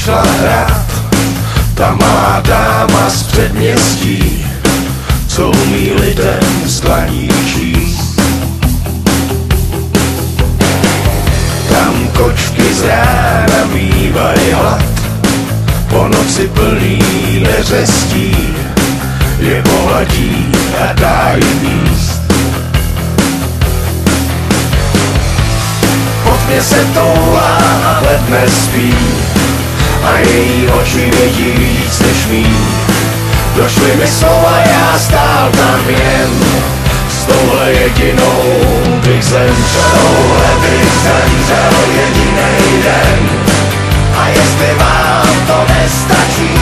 šla hrát ta malá dáma z předměstí, co umí lidem z dlaní číst. Tam kočky z rána mývají hlad, po noci plný neřestí, je pohladí a dá jim jíst. Pod mě se toulá a ledne spí, a její oči vidí víc než mý. Došly mi slova, já stál tam jen, s touhle jedinou bych zemřel. Touhle bych zemřel jedinej den. A jestli vám to nestačí,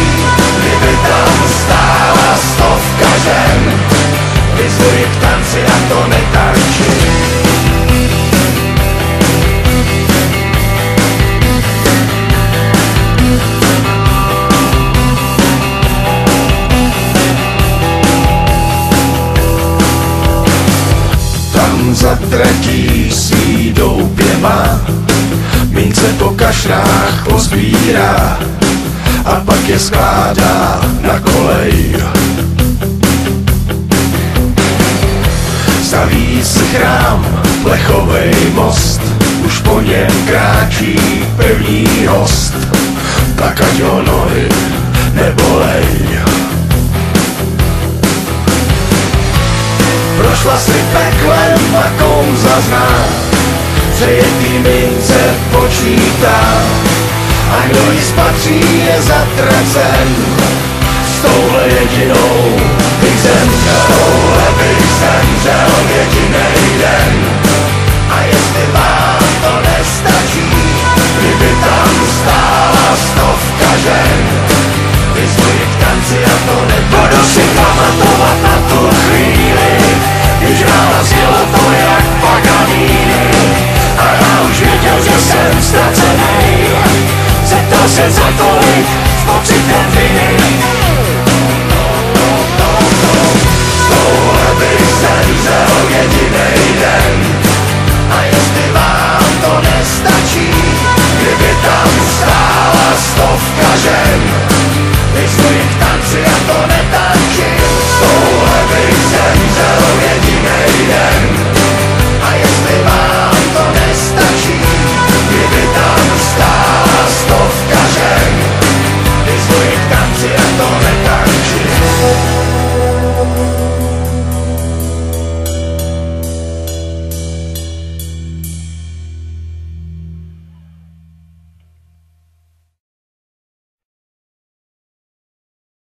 kdyby tam stála 100 žen, vyzvuji k tanci a to netančí. Za tratí svý doupěma mince po kašrách pozbírá a pak je skládá na kolej. Staví si chrám, plechovej most, už po něm kráčí pevný host, tak ať ho nohy nebolej. Prošla si peklem a kouzla zná, přejetý mince počítá, a kdo jí spatří je zatracen. S touhle jedinou bych zemřel, touhle bych zemřel jedinej den. A jestli vám to nestačí, kdyby tam stála 100 žen, vyzvuji k tanci a to nebudu si pamatovat na tu chvíli, když narazilo to jak Paganini. A já už věděl, že jsem ztracenej, zeptal jsem za tolik